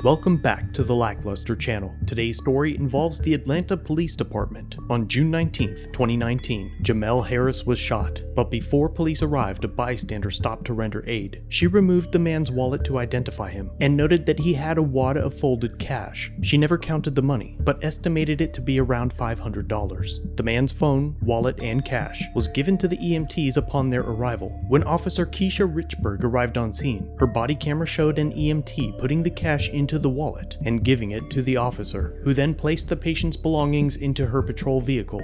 Welcome back to the Lackluster channel. Today's story involves the Atlanta Police Department. On June 19th, 2019, Jamel Harris was shot, but before police arrived, a bystander stopped to render aid. She removed the man's wallet to identify him, and noted that he had a wad of folded cash. She never counted the money, but estimated it to be around $500. The man's phone, wallet, and cash was given to the EMTs upon their arrival. When Officer Keisha Richburg arrived on scene, her body camera showed an EMT putting the cash into the wallet and giving it to the officer, who then placed the patient's belongings into her patrol vehicle.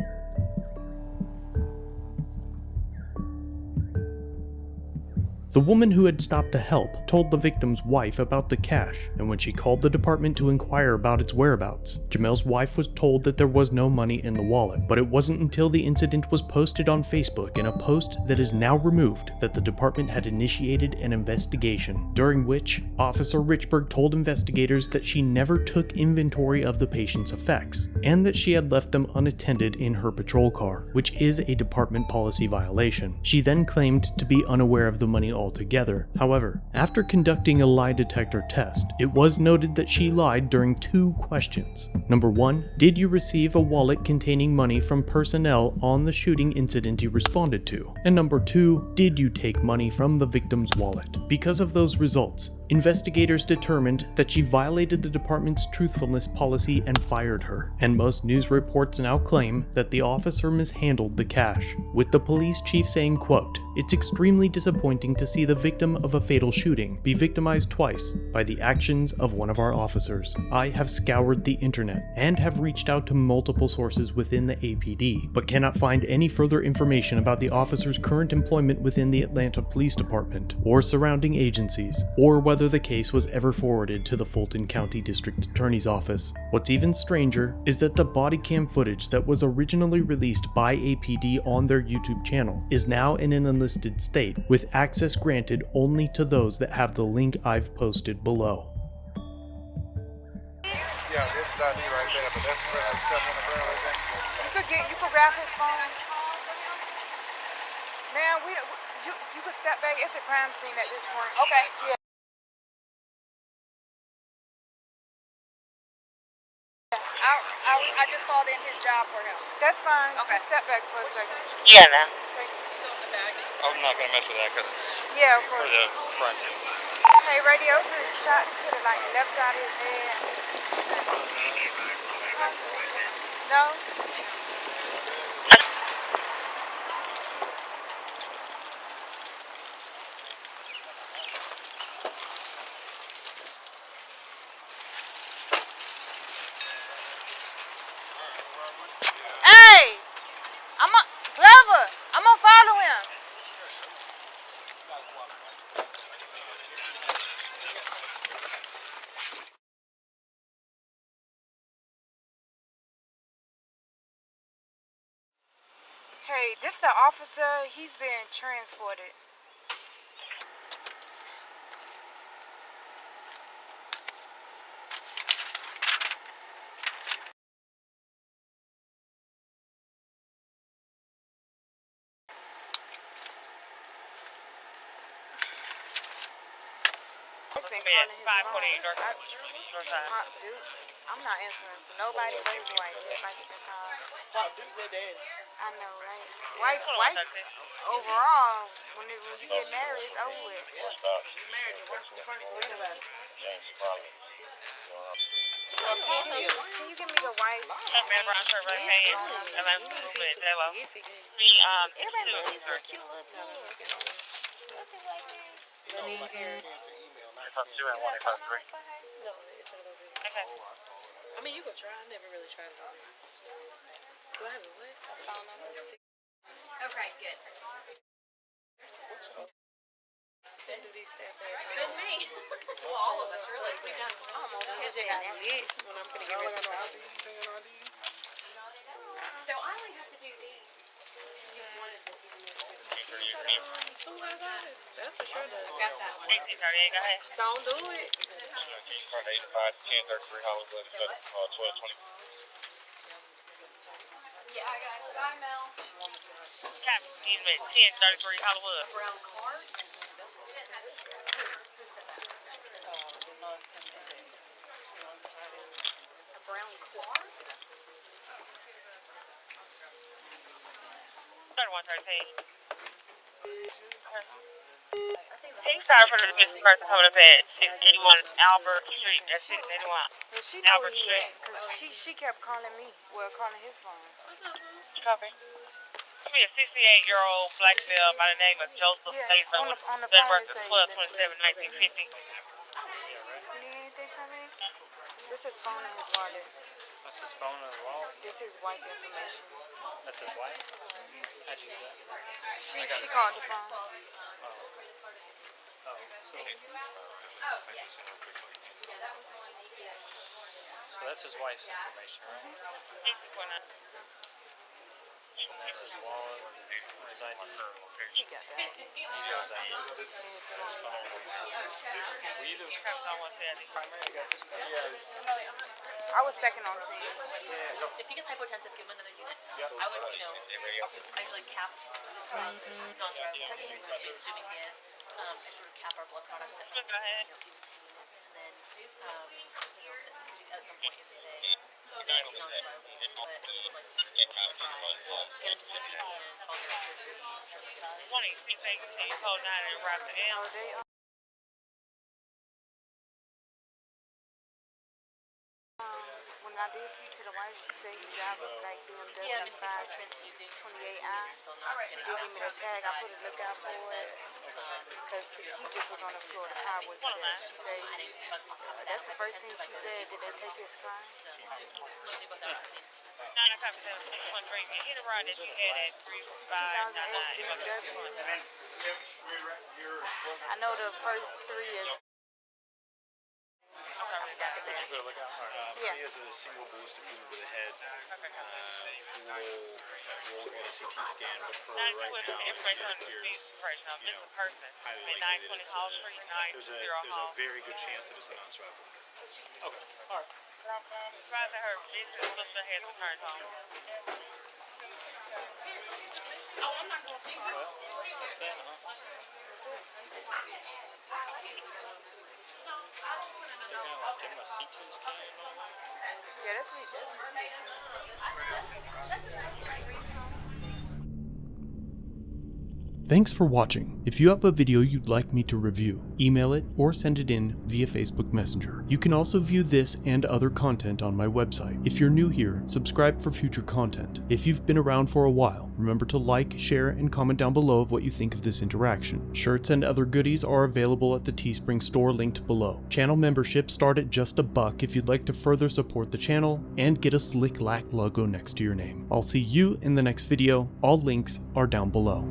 The woman who had stopped to help told the victim's wife about the cash, and when she called the department to inquire about its whereabouts, Jamel's wife was told that there was no money in the wallet. But it wasn't until the incident was posted on Facebook in a post that is now removed that the department had initiated an investigation, during which Officer Richburg told investigators that she never took inventory of the patient's effects, and that she had left them unattended in her patrol car, which is a department policy violation. She then claimed to be unaware of the money altogether. However, after conducting a lie detector test, it was noted that she lied during two questions. Number 1, did you receive a wallet containing money from personnel on the shooting incident you responded to? And number 2, did you take money from the victim's wallet? Because of those results, investigators determined that she violated the department's truthfulness policy and fired her, and most news reports now claim that the officer mishandled the cash, with the police chief saying, quote, "It's extremely disappointing to see the victim of a fatal shooting be victimized twice by the actions of one of our officers. I have scoured the internet and have reached out to multiple sources within the APD, but cannot find any further information about the officer's current employment within the Atlanta Police Department or surrounding agencies, or whether the case was ever forwarded to the Fulton County District Attorney's Office. What's even stranger is that the body cam footage that was originally released by APD on their YouTube channel is now in an unlisted state, with access granted only to those that have the link I've posted below." Yeah, this is ID right there, but that's the stuff on the ground right there. You could grab his phone. Man, you could step back. It's a crime scene at this point. Okay. Yeah. I just called in his job for him. That's fine. Okay. Just step back for a second. Yeah, man. Thank you. So in the bag. I'm not gonna mess with that because it's of course. for the front. Hey, radio's a shot to the left side of his head. No? Hey! Glover! I'm gonna follow him. Hey, this the officer. He's been transported. I'm not answering for nobody but his wife. Top dude said daddy. I know, right? Wife. Overall, when you get married, it's over with. You married your wife first. What about it? Can you give me the wife? Okay. I mean, you could try. I never really tried it already. Do I have a what? Okay, good. Then do these step ass. Good me. Well, all of us, really. We've done almost When I'm gonna get ready. So I only have to do these. Oh, I got it. That's for sure. I've got that one. Don't do it. 1033 Hollywood, 1220. Yeah, I got it. Bye, Mel. Excuse me, 1033 Hollywood. Brown card. Who said that? A brown car? 3113. He's sorry for the missing person coming up at 681 Albert Street. At 681 And she know Albert where he Street. at, cause she kept calling me. Well, calling his phone. Copy. Give me a 68-year-old black male by the name of Joseph Yeah, Mason on with the gun phone records it say 12/27/1950. You need anything from me? This is phone and his wallet. That's his phone as well. This is wife information. That's his wife. How'd you get that? She called the phone. So that's his wife's information, right? And that's his wallet, or his ID. He got that. He's got his ID. His phone. Were you the primary guy this way? Yeah. I was second on scene. If he gets hypotensive, give him another unit. I would, I usually cap non-steroidal which is assuming he is. I sort of cap our blood products at people to 10 minutes, and then, because at some point you have to say, this is non-steroidal, but get him to CT scan, follow the surgery, shortly get him 20, 618, code 9 and arrive to M. Oh, they when I did speak to the wife, she said he drive a black BMW Yeah, I mean, if 5 you're transfusing 28i. She did give me the tag. I put a lookout for it because he just was on the floor. The car was there. She said that's the first thing she said. Did they take his car? they both have vaccine. 957 you hit a ride that you had at 3599. 2008 BMW. I know the first three is. Did you go look out? Yeah. He has a single ballistic wound to the head. We'll get a CT scan, but for right now, Everybody's it on the appears, person. I'm you just know, a person. highly I mean, likely that 920 Hall Street, there's 920 a Hall. very good chance that it's a non-survivor. Okay. All right. Surprised that her business sister has returned home. Well, that's that, huh? They're gonna like give him a CT scan and all that? Yeah, that's me. Thanks for watching. If you have a video you'd like me to review, email it or send it in via Facebook Messenger. You can also view this and other content on my website. If you're new here, subscribe for future content. If you've been around for a while, remember to like, share, and comment down below of what you think of this interaction. Shirts and other goodies are available at the Teespring store linked below. Channel memberships start at just $1 if you'd like to further support the channel and get a slick lack logo next to your name. I'll see you in the next video. All links are down below.